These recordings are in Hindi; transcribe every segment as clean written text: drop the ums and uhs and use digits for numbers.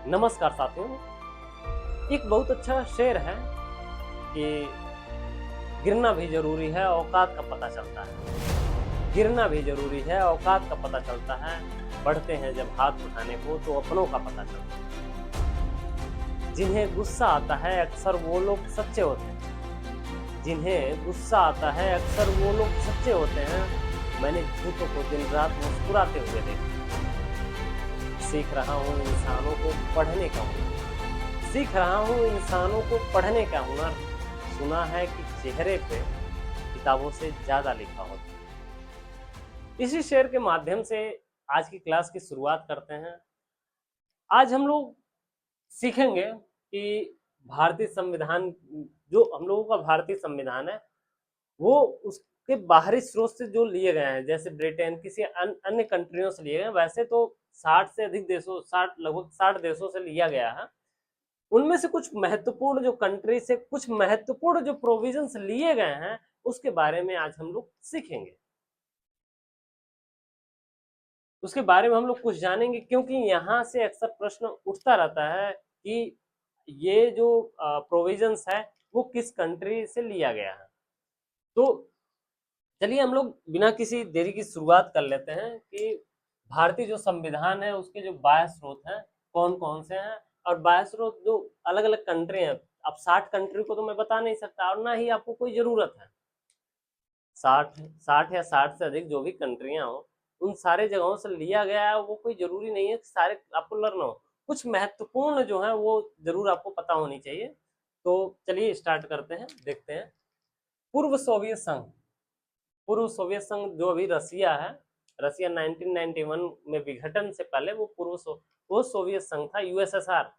नमस्कार साथियों। एक बहुत अच्छा शेर है कि गिरना भी जरूरी है, औकात का पता चलता है। गिरना भी जरूरी है, औकात का पता चलता है। बढ़ते हैं जब हाथ उठाने को तो अपनों का पता चलता है। जिन्हें गुस्सा आता है अक्सर वो लोग सच्चे होते हैं। जिन्हें गुस्सा आता है अक्सर वो लोग सच्चे होते हैं। मैंने झूठों को दिन रात मुस्कुराते हुए देखा। सीख रहा हूँ इंसानों को पढ़ने का हुनर। सीख रहा हूँ इंसानों को पढ़ने का हुनर। सुना है कि चेहरे पे किताबों से ज्यादा लिखा होता है। इसी शेर के माध्यम से आज की क्लास की शुरुआत करते हैं। आज हम लोग सीखेंगे कि भारतीय संविधान, जो हम लोगों का भारतीय संविधान है, वो उसके बाहरी स्रोत से जो लिए गए हैं, जैसे ब्रिटेन किसी अन्य कंट्रियों से लिए गए हैं। वैसे तो 60 से अधिक देशों, 60 लगभग 60 देशों से लिया गया है। उनमें से कुछ महत्वपूर्ण जो कंट्री से कुछ महत्वपूर्ण जो प्रोविजंस लिए गए हैं, उसके बारे में आज हम लोग सीखेंगे। उसके बारे में हम लोग कुछ जानेंगे, क्योंकि यहाँ से अक्सर प्रश्न उठता रहता है कि ये जो प्रोविजंस है वो किस कंट्री से लिया गया है। तो चलिए हम लोग बिना किसी देरी की शुरुआत कर लेते हैं कि भारतीय जो संविधान है उसके जो बाह्य स्रोत हैं कौन कौन से हैं, और बाह्य स्रोत जो अलग अलग कंट्री हैं। अब 60 कंट्री को तो मैं बता नहीं सकता, और ना ही आपको कोई जरूरत है। 60 या 60 से अधिक जो भी कंट्रियां हो, उन सारे जगहों से लिया गया है, वो कोई जरूरी नहीं है कि सारे आपको लर्न हो। कुछ महत्वपूर्ण जो है वो जरूर आपको पता होनी चाहिए। तो चलिए स्टार्ट करते हैं, देखते हैं। पूर्व सोवियत संघ। पूर्व सोवियत संघ जो अभी रसिया है, रसिया 1991 में विघटन से पहले वो सोवियत संघ था, यूएसएसआर।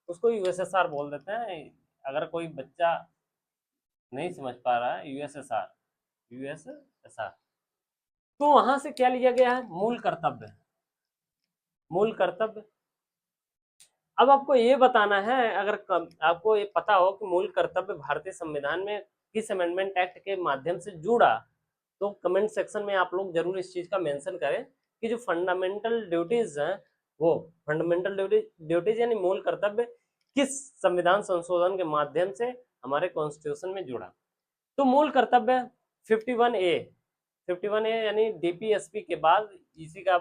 उसको यूएसएसआर बोल देते हैं। अगर कोई बच्चा नहीं समझ पा रहा है, यूएसएसआर, यूएसएसआर। तो वहां से क्या लिया गया है? मूल कर्तव्य। मूल कर्तव्य। अब आपको ये बताना है, अगर आपको ये पता हो कि मूल कर्तव्य भारतीय संविधान में किस अमेंडमेंट एक्ट के माध्यम से जुड़ा, तो कमेंट सेक्शन में आप लोग जरूर इस चीज का मेंशन करें कि जो फंडामेंटल ड्यूटीज हैं, वो फंडामेंटल ड्यूटीज यानी मूल कर्तव्य किस संविधान संशोधन के माध्यम से हमारे कॉन्स्टिट्यूशन में जुड़ा। तो मूल कर्तव्य 51A। 51A यानी डीपीएसपी के बाद इसी का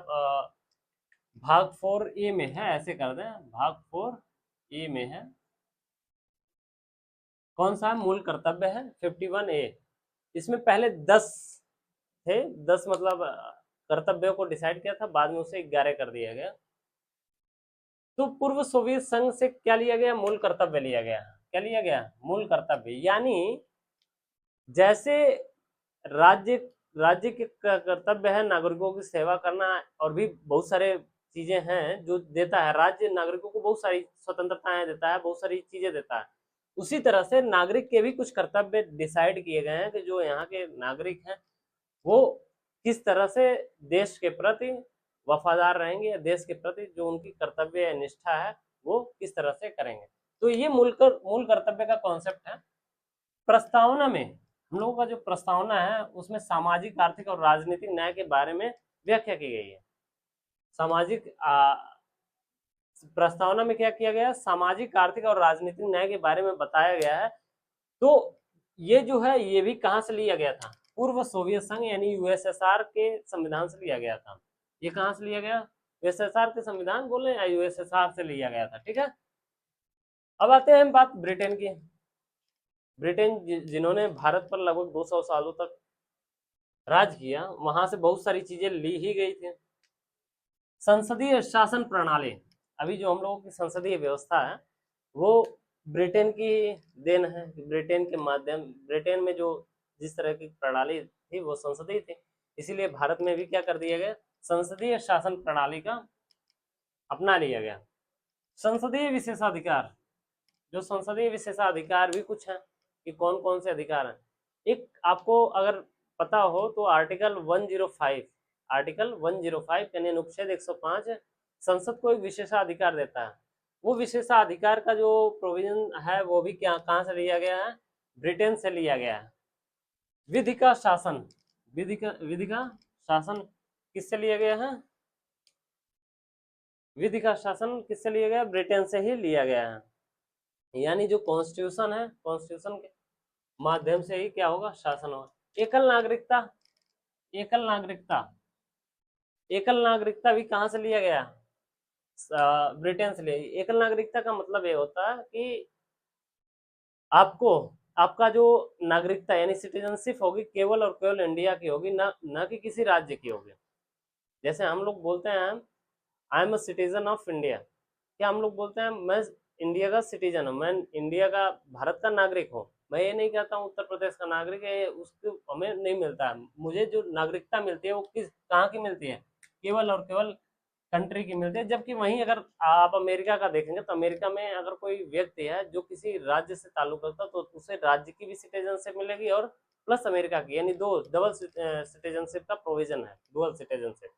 भाग 4A में है, ऐसे कर दें, भाग 4A में है। कौन सा मूल कर्तव्य है? 51A। इसमें पहले 10 थे, 10 मतलब कर्तव्यों को डिसाइड किया था, बाद में उसे 11 कर दिया गया। तो पूर्व सोवियत संघ से क्या लिया गया? मूल कर्तव्य लिया गया। क्या लिया गया? मूल कर्तव्य। यानी जैसे राज्य राज्य के कर्तव्य है नागरिकों की सेवा करना, और भी बहुत सारे चीजें हैं जो देता है राज्य। नागरिकों को बहुत सारी स्वतंत्रताएं देता है, बहुत सारी चीजें देता है। उसी तरह से नागरिक के भी कुछ कर्तव्य डिसाइड किए गए हैं कि जो यहाँ के नागरिक हैं वो किस तरह से देश के प्रति वफादार रहेंगे, या देश के प्रति जो उनकी कर्तव्य या निष्ठा है वो किस तरह से करेंगे। तो ये मूल कर्तव्य का कॉन्सेप्ट है। प्रस्तावना में, हम लोगों का जो प्रस्तावना है उसमें सामाजिक, आर्थिक और राजनीतिक न्याय के बारे में व्याख्या की गई है। सामाजिक प्रस्तावना में क्या किया गया? सामाजिक, आर्थिक और राजनीतिक न्याय के बारे में बताया गया है। तो ये जो है ये भी कहां से लिया गया था? पूर्व सोवियत संघ यानी यूएसएसआर के संविधान से लिया गया था। ये कहां से लिया गया? यूएसएसआर के संविधान बोले या यूएसएसआर से लिया गया था, ठीक है। अब आते हैं हम बात ब्रिटेन की। ब्रिटेन जिन्होंने भारत पर लगभग 200 सालों तक राज किया, वहां से बहुत सारी चीजें ली ही गई थी। संसदीय शासन प्रणाली, अभी जो हम लोगों की संसदीय व्यवस्था है वो ब्रिटेन की देन है। ब्रिटेन में जो जिस तरह की प्रणाली थी वो संसदीय थी, इसीलिए भारत में भी क्या कर दिया गया? संसदीय शासन प्रणाली का अपना लिया गया। संसदीय विशेषाधिकार, जो संसदीय विशेषाधिकार भी कुछ है कि कौन कौन से अधिकार हैं। एक आपको अगर पता हो तो आर्टिकल 105, आर्टिकल 105 यानी अनुच्छेद 105 संसद को एक विशेषाधिकार देता है। वो विशेषाधिकार का जो प्रोविजन है वो भी क्या, कहाँ से लिया गया है? ब्रिटेन से लिया गया है। विधि का शासन, विधि का शासन किससे लिया गया है? विधि का शासन किससे लिया गया? ब्रिटेन से ही लिया गया है। यानी जो कॉन्स्टिट्यूशन है, कॉन्स्टिट्यूशन के माध्यम से ही क्या होगा? शासन होगा। एकल नागरिकता, एकल नागरिकता, एकल नागरिकता भी कहाँ से लिया गया? ब्रिटेन से लिया। एकल नागरिकता का मतलब ये होता है कि आपको, आपका जो नागरिकता यानी सिटीजनशिप होगी केवल और केवल इंडिया की होगी, ना ना कि किसी राज्य की होगी। जैसे हम लोग बोलते हैं I am a citizen of India, क्या हम लोग बोलते हैं मैं इंडिया का सिटीजन हूँ, मैं इंडिया का, भारत का नागरिक हूँ। मैं ये नहीं कहता हूँ उत्तर प्रदेश का नागरिक है, उसको हमें नहीं मिलता है। मुझे जो नागरिकता मिलती है वो किस, कहाँ की मिलती है? केवल और केवल कंट्री की मिलती है। जबकि वहीं अगर आप अमेरिका का देखेंगे तो अमेरिका में अगर कोई व्यक्ति है जो किसी राज्य से ताल्लुक रखता है तो उसे राज्य की भी सिटीजनशिप मिलेगी और प्लस अमेरिका की, यानी दो डबल सिटीजनशिप का प्रोविजन है, डुअल सिटीजनशिप।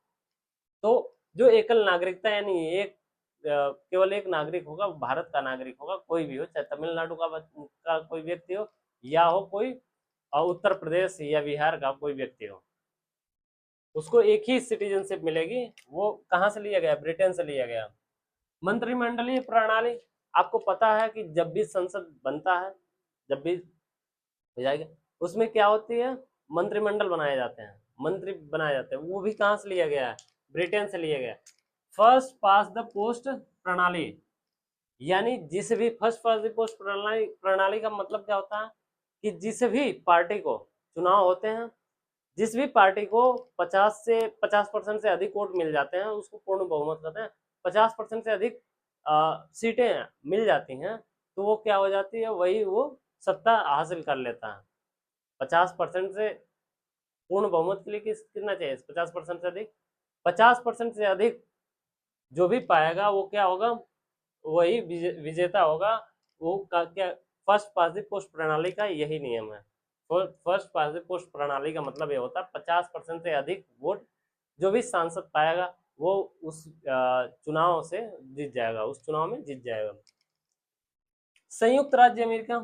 तो जो एकल नागरिकता यानी एक केवल एक नागरिक होगा, भारत का नागरिक होगा, कोई भी हो, चाहे तमिलनाडु का कोई व्यक्ति हो या हो कोई उत्तर प्रदेश या बिहार का कोई व्यक्ति हो, उसको एक ही सिटीजनशिप मिलेगी। वो कहाँ से लिया गया? ब्रिटेन से लिया गया। मंत्रिमंडलीय प्रणाली, आपको पता है कि जब भी संसद बनता है, जब भी हो जाएगा, उसमें क्या होती है? मंत्रिमंडल बनाए जाते हैं, मंत्री बनाए जाते हैं। वो भी कहाँ से लिया गया है? ब्रिटेन से लिया गया। फर्स्ट पास द पोस्ट प्रणाली, यानी जिस भी फर्स्ट पास द पोस्ट प्रणाली, प्रणाली का मतलब क्या होता है कि जिस भी पार्टी को चुनाव होते हैं, जिस भी पार्टी को 50% से अधिक वोट मिल जाते हैं उसको पूर्ण बहुमत कहते हैं। 50% से अधिक सीटें मिल जाती हैं तो वो क्या हो जाती है? वही वो सत्ता हासिल कर लेता है। 50% से पूर्ण बहुमत के लिए कितना चाहिए? 50% से अधिक। 50% से अधिक जो भी पाएगा वो क्या होगा? वही विजेता होगा। वो क्या, फर्स्ट पास द पोस्ट प्रणाली का यही नियम है। फर्स्ट पास द पोस्ट प्रणाली का मतलब ये होता है 50% से अधिक वोट जो भी सांसद पाएगा वो उस चुनाव से जीत जाएगा, उस चुनाव में जीत जाएगा। संयुक्त राज्य अमेरिका,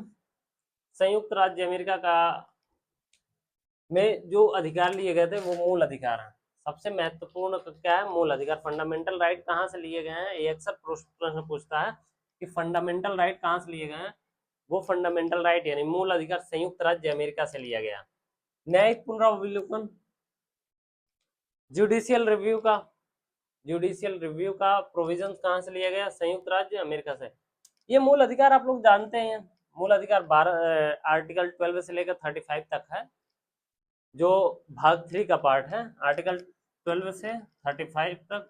संयुक्त राज्य अमेरिका का में जो अधिकार लिए गए थे वो मूल अधिकार हैं। सबसे महत्वपूर्ण क्या है? मूल अधिकार। फंडामेंटल राइट कहाँ से लिए गए हैं? ये अक्सर प्रश्न पूछता है कि फंडामेंटल राइट कहाँ से लिए गए हैं। वो फंडामेंटल राइट यानी मूल अधिकार संयुक्त राज्य अमेरिका से लिया गया। न्यायिक पुनरावलोकन, जुडिशियल रिव्यू का, जुडिशियल रिव्यू का प्रोविजन कहाँ से लिया गया? संयुक्त राज्य अमेरिका से। ये मूल अधिकार आप लोग जानते हैं। मूल अधिकार 12 आर्टिकल 12 से लेकर 35 तक है, जो भाग 3 का पार्ट है। आर्टिकल 12 से 35 तक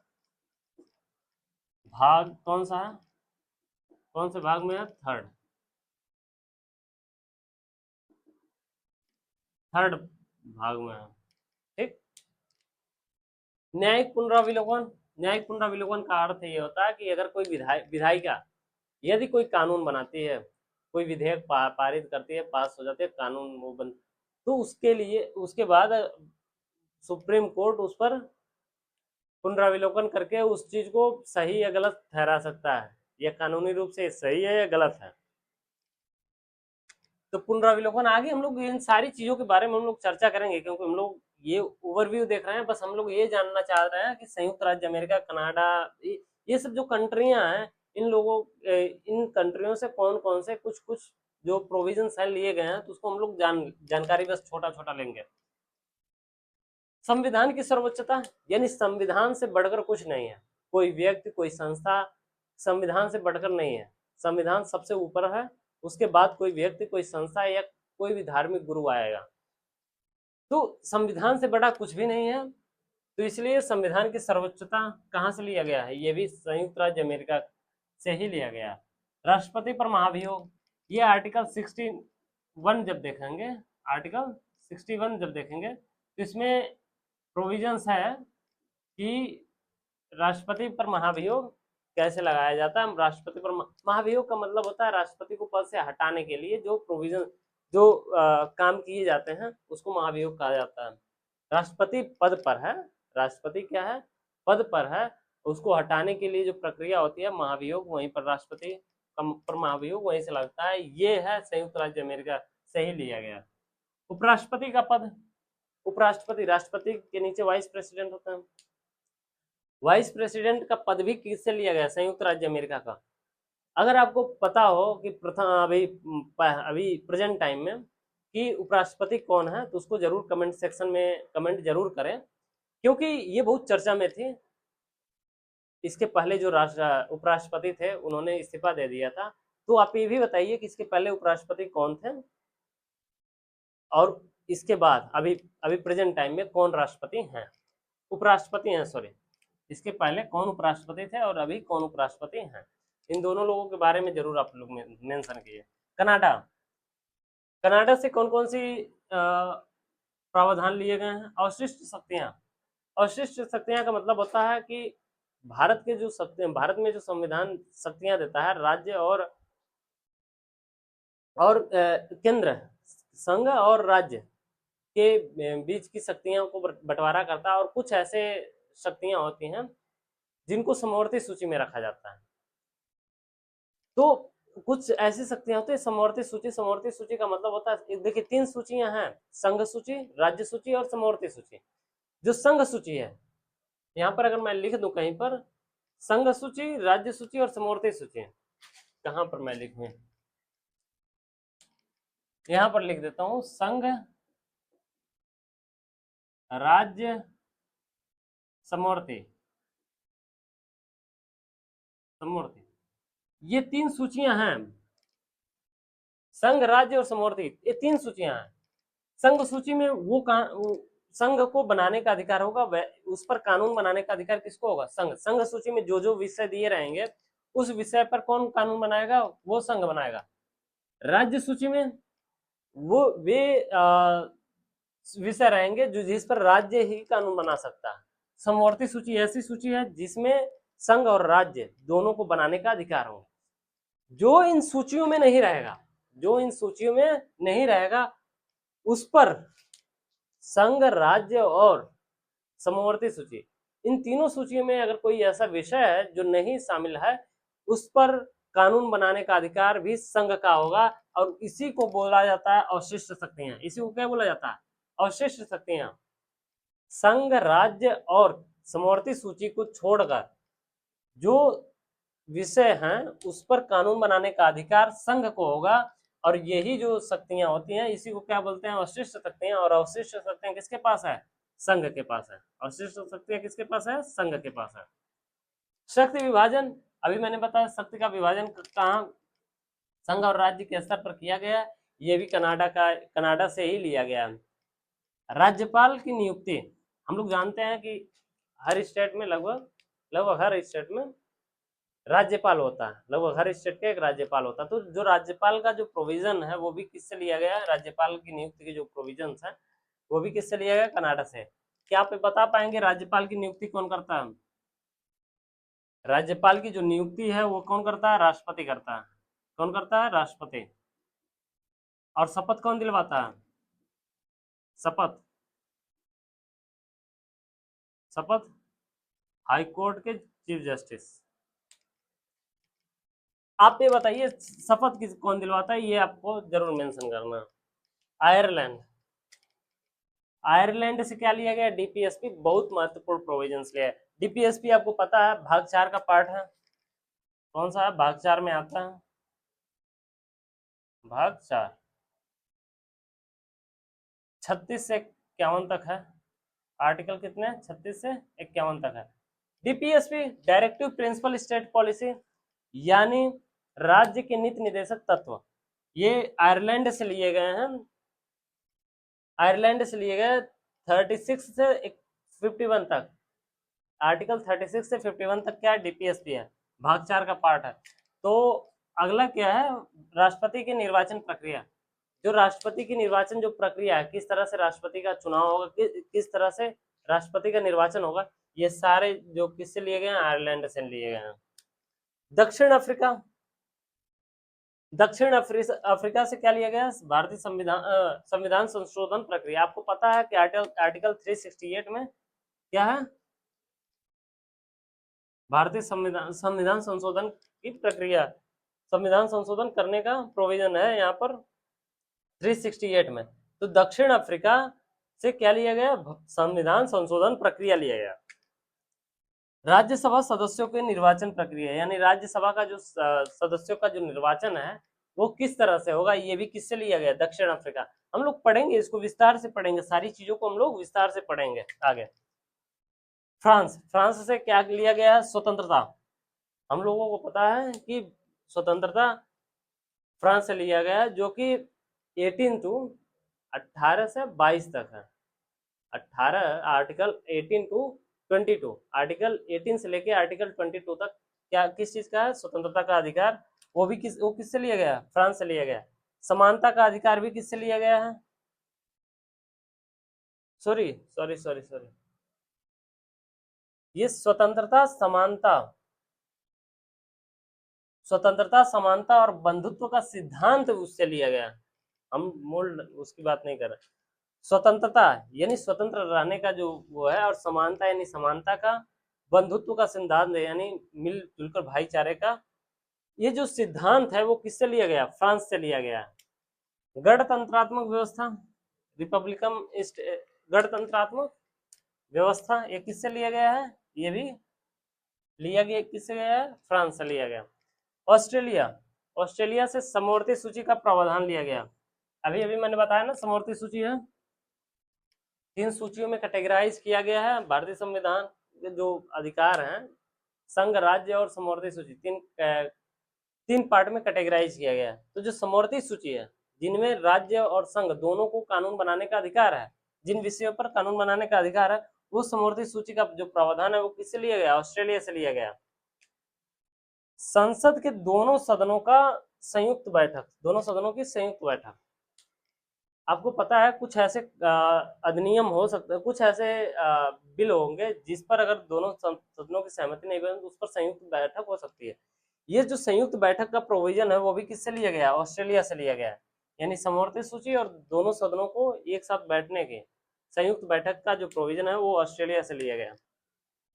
भाग कौन सा है? कौन से भाग में है? थर्ड, थर्ड भाग में है। ठीक। न्यायिक पुनरावलोकन, न्यायिक पुनरावलोकन का अर्थ ये होता है कि अगर कोई विधायिका यदि कोई कानून बनाती है, कोई विधेयक पारित करती है, पास हो जाती है, कानून वो बन, तो उसके लिए उसके बाद सुप्रीम कोर्ट उस पर पुनरावलोकन करके उस चीज को सही या गलत ठहरा सकता है, या कानूनी रूप से सही है या गलत है। तो पुनरावलोकन आगे हम लोग इन सारी चीजों के बारे में हम लोग चर्चा करेंगे, क्योंकि हम लोग ये ओवरव्यू देख रहे हैं। बस हम लोग ये जानना चाह रहे हैं कि संयुक्त राज्य अमेरिका, कनाडा, ये सब जो कंट्रियां हैं, इन लोगों इन कंट्रियों से कौन कौन से कुछ कुछ जो प्रोविजन है लिए गए हैं, तो उसको हम लोग जानकारी बस छोटा छोटा लेंगे। संविधान की सर्वोच्चता, यानी संविधान से बढ़कर कुछ नहीं है। कोई व्यक्ति, कोई संस्था संविधान से बढ़कर नहीं है। संविधान सबसे ऊपर है, उसके बाद कोई व्यक्ति, कोई संस्था या कोई भी धार्मिक गुरु आएगा। तो संविधान से बड़ा कुछ भी नहीं है। तो इसलिए संविधान की सर्वोच्चता कहाँ से लिया गया है? ये भी संयुक्त राज्य अमेरिका से ही लिया गया। राष्ट्रपति पर महाभियोग, ये आर्टिकल 61 जब देखेंगे, आर्टिकल 61 जब देखेंगे तो इसमें प्रोविजंस है कि राष्ट्रपति पर महाभियोग कैसे लगाया जाता है। राष्ट्रपति पर महाभियोग का मतलब होता है राष्ट्रपति को पद से हटाने के लिए जो प्रोविजन, जो काम किए जाते हैं उसको महाभियोग कहा जाता है। राष्ट्रपति पद पर है, राष्ट्रपति क्या है? पद पर है, उसको हटाने के लिए जो प्रक्रिया होती है महाभियोग, वहीं पर राष्ट्रपति पर महाभियोग वहीं से लगता है। ये है संयुक्त राज्य अमेरिका से ही लिया गया। उपराष्ट्रपति का पद, उपराष्ट्रपति, राष्ट्रपति के नीचे वाइस प्रेसिडेंट होता है। वाइस प्रेसिडेंट का पद भी किससे लिया गया? संयुक्त राज्य अमेरिका का। अगर आपको पता हो कि प्रथम अभी अभी प्रेजेंट टाइम में कि उपराष्ट्रपति कौन है, तो उसको जरूर कमेंट सेक्शन में कमेंट जरूर करें, क्योंकि ये बहुत चर्चा में थी। इसके पहले जो राष्ट्र उपराष्ट्रपति थे उन्होंने इस्तीफा दे दिया था। तो आप ये भी बताइए कि इसके पहले उपराष्ट्रपति कौन थे, और इसके बाद अभी अभी प्रेजेंट टाइम में कौन राष्ट्रपति हैं, उपराष्ट्रपति हैं, सॉरी। इसके पहले कौन उपराष्ट्रपति थे और अभी कौन उपराष्ट्रपति हैं, इन दोनों लोगों के बारे में जरूर आप लोग मेंशन कीजिए। कनाडा, कनाडा से कौन कौन सी प्रावधान लिए गए हैं? अवशिष्ट शक्तियां। अवशिष्ट शक्तियां का मतलब होता है कि भारत के जो शक्ति, भारत में जो संविधान शक्तियां देता है, राज्य और केंद्र, संघ और राज्य के बीच की शक्तियों को बंटवारा करता है, और कुछ ऐसे शक्तियां होती हैं जिनको समवर्ती सूची में रखा जाता है। तो कुछ ऐसी शक्तियां होती है समवर्ती सूची। समवर्ती सूची का मतलब होता है, देखिए 3 सूचियां हैं, संघ सूची, राज्य सूची और समवर्ती सूची। जो संघ सूची है, यहाँ पर अगर मैं लिख दूं कहीं पर, संघ सूची, राज्य सूची और समवर्ती सूची, कहां पर मैं लिखूं, यहां पर लिख देता हूं, संघ, राज्य, समवर्ती, समवर्ती, ये 3 सूचियां हैं। संघ, राज्य और समवर्ती, ये 3 सूचियां हैं। संघ सूची में वो संघ को बनाने का अधिकार होगा, उस पर कानून बनाने का अधिकार किसको होगा? संघ। संघ सूची में जो जो विषय दिए रहेंगे उस विषय पर कौन कानून बनाएगा? वो संघ बनाएगा। राज्य सूची में वो वे विषय रहेंगे जो जिस पर राज्य ही कानून बना सकता है। समवर्ती सूची ऐसी सूची है जिसमें संघ और राज्य दोनों को बनाने का अधिकार होगा। जो इन सूचियों में नहीं रहेगा, जो इन सूचियों में नहीं रहेगा, उस पर संघ, राज्य और समवर्ती सूची, इन तीनों सूचियों में अगर कोई ऐसा विषय है जो नहीं शामिल है, उस पर कानून बनाने का अधिकार भी संघ का होगा, और इसी को बोला जाता है अवशिष्ट शक्तियां। इसी को क्या बोला जाता है? अवशिष्ट शक्तियां। संघ, राज्य और समवर्ती सूची को छोड़कर जो विषय हैं उस पर कानून बनाने का अधिकार संघ को होगा, और यही जो शक्तियां होती हैं इसी को क्या बोलते हैं? अवशिष्ट शक्तियां। और अवशिष्ट शक्तियां किसके पास है? संघ के पास है। अवशिष्ट शक्तियां किसके पास है? संघ के पास है। शक्ति विभाजन, अभी मैंने बताया शक्ति का विभाजन कहाँ संघ और राज्य के स्तर पर किया गया, ये भी कनाडा से ही लिया गया। राज्यपाल की नियुक्ति, हम लोग जानते हैं कि हर स्टेट में लगभग हर स्टेट में राज्यपाल होता है, लगभग हर स्टेट का एक राज्यपाल होता है। तो जो राज्यपाल का जो प्रोविजन है वो भी किससे लिया गया है? राज्यपाल की नियुक्ति के जो प्रोविजन है वो भी किससे लिया गया? कनाडा से। क्या आप बता पाएंगे राज्यपाल की नियुक्ति कौन करता है? राज्यपाल की जो नियुक्ति है वो कौन करता है? राष्ट्रपति करता है। कौन करता है? राष्ट्रपति। और शपथ कौन दिलवाता है? शपथ, शपथ हाई कोर्ट के चीफ जस्टिस। आप ये बताइए शपथ किस कौन दिलवाता है, ये आपको जरूर मेंशन करना। आयरलैंड, आयरलैंड से क्या लिया गया? डीपीएसपी। बहुत महत्वपूर्ण प्रोविजंस लिया है। डीपीएसपी आपको पता है भाग 4 का पार्ट है, कौन सा है? भाग 4 में आता है, भाग 4, 36 से 51 तक है। आर्टिकल कितने? 36 से 51 तक है। DPSP directive principle state policy, यानी राज्य के नीति निर्देशक तत्व, ये आयरलैंड से लिए गए हैं। आयरलैंड से लिए गए 36 से 51 तक। आर्टिकल 36 से 51 तक क्या है? डीपीएसपी है, भाग 4 का पार्ट है। तो अगला क्या है? राष्ट्रपति की निर्वाचन प्रक्रिया। जो राष्ट्रपति की निर्वाचन जो प्रक्रिया है, किस तरह से राष्ट्रपति का चुनाव होगा, किस तरह से राष्ट्रपति का निर्वाचन होगा, ये सारे जो किससे लिए गए हैं? आयरलैंड से लिए गए हैं। दक्षिण अफ्रीका, दक्षिण अफ्रीका से क्या लिया गया? भारतीय संविधान संशोधन प्रक्रिया। आपको पता है कि आर्टिकल 368 में क्या है? भारतीय संविधान संशोधन की प्रक्रिया, संविधान संशोधन करने का प्रोविजन है यहाँ पर 368 में। तो दक्षिण अफ्रीका से क्या लिया गया? संविधान संशोधन प्रक्रिया लिया गया। राज्यसभा सदस्यों के निर्वाचन प्रक्रिया, यानी राज्यसभा का जो सदस्यों का जो निर्वाचन है वो किस तरह से होगा, ये भी किससे लिया गया, दक्षिण अफ्रीका। हम लोग पढ़ेंगे इसको, विस्तार से पढ़ेंगे, सारी चीजों को हम लोग विस्तार से पढ़ेंगे आगे। फ्रांस, फ्रांस से क्या लिया गया है, स्वतंत्रता। हम लोगों को पता है कि स्वतंत्रता फ्रांस से लिया गया है, जो कि 18 से 22 तक है। 18 आर्टिकल 18 टू 22, आर्टिकल 18 से लेके आर्टिकल 22 तक क्या किस चीज का है, स्वतंत्रता का अधिकार। वो किससे लिया गया, फ्रांस से लिया गया। समानता का अधिकार भी किससे लिया गया है, सॉरी सॉरी सॉरी सॉरी, ये स्वतंत्रता समानता, स्वतंत्रता समानता और बंधुत्व का सिद्धांत उससे लिया गया। हम मूल उसकी बात नहीं कर रहे। स्वतंत्रता यानी स्वतंत्र रहने का जो वो है, और समानता यानी समानता का, बंधुत्व का सिद्धांत यानी मिलजुल कर भाईचारे का, ये जो सिद्धांत है वो किससे लिया गया, फ्रांस से लिया गया। गणतंत्रात्मक व्यवस्था, रिपब्लिकन गणतंत्रात्मक व्यवस्था, ये किससे लिया गया है, ये भी लिया गया किससे गया है, फ्रांस से लिया गया। ऑस्ट्रेलिया, ऑस्ट्रेलिया से समवर्ती सूची का प्रावधान लिया गया। अभी अभी मैंने बताया ना, समवर्ती सूची है, 3 सूचियों में कैटेगराइज किया गया है। भारतीय संविधान के जो अधिकार हैं, संघ, राज्य और समवर्ती सूची, तीन पार्ट में कैटेगराइज किया गया है। तो जो समवर्ती सूची है, जिनमें राज्य और संघ दोनों को कानून बनाने का अधिकार है, जिन विषयों पर कानून बनाने का अधिकार है, वो समवर्ती सूची का जो प्रावधान है वो किससे लिया गया, ऑस्ट्रेलिया से लिया गया। संसद के दोनों सदनों का संयुक्त बैठक, दोनों सदनों की संयुक्त बैठक। आपको पता है कुछ ऐसे अधिनियम हो सकते हैं, कुछ ऐसे बिल होंगे जिस पर अगर दोनों सदनों की सहमति नहीं बने तो उस पर संयुक्त बैठक हो सकती है। ये जो संयुक्त बैठक का प्रोविजन है वो भी किससे लिया गया, ऑस्ट्रेलिया से लिया गया है। यानी समवर्ती सूची और दोनों सदनों को एक साथ बैठने के संयुक्त बैठक का जो प्रोविजन है वो ऑस्ट्रेलिया से लिया गया।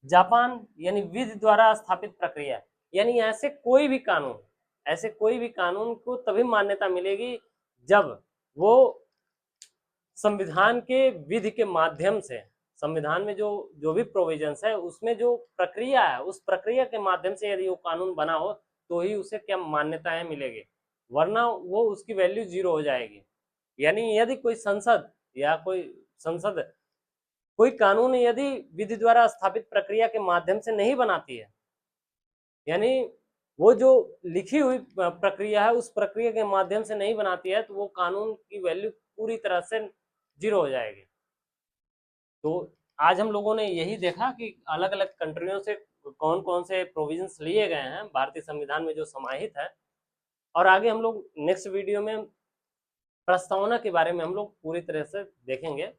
जापान, यानी विधि द्वारा स्थापित प्रक्रिया, यानी ऐसे कोई भी कानून को तभी मान्यता मिलेगी जब वो संविधान के विधि के माध्यम से, संविधान में जो जो भी प्रोविजंस है उसमें जो प्रक्रिया है, उस प्रक्रिया के माध्यम से यदि वो कानून बना हो तो ही उसे क्या मान्यताएं मिलेगी, वरना वो उसकी वैल्यू 0 हो जाएगी। यानी यदि कोई संसद या कोई संसद कोई कानून यदि विधि द्वारा स्थापित प्रक्रिया के माध्यम से नहीं बनाती है, यानी वो जो लिखी हुई प्रक्रिया है उस प्रक्रिया के माध्यम से नहीं बनाती है, तो वो कानून की वैल्यू पूरी तरह से 0 हो जाएगी। तो आज हम लोगों ने यही देखा कि अलग अलग कंट्रियों से कौन कौन से प्रोविजंस लिए गए हैं भारतीय संविधान में जो समाहित है। और आगे हम लोग नेक्स्ट वीडियो में प्रस्तावना के बारे में हम लोग पूरी तरह से देखेंगे।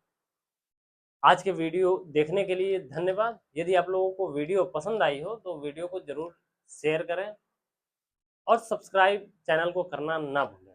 आज के वीडियो देखने के लिए धन्यवाद। यदि आप लोगों को वीडियो पसंद आई हो तो वीडियो को जरूर शेयर करें और सब्सक्राइब चैनल को करना ना भूलें।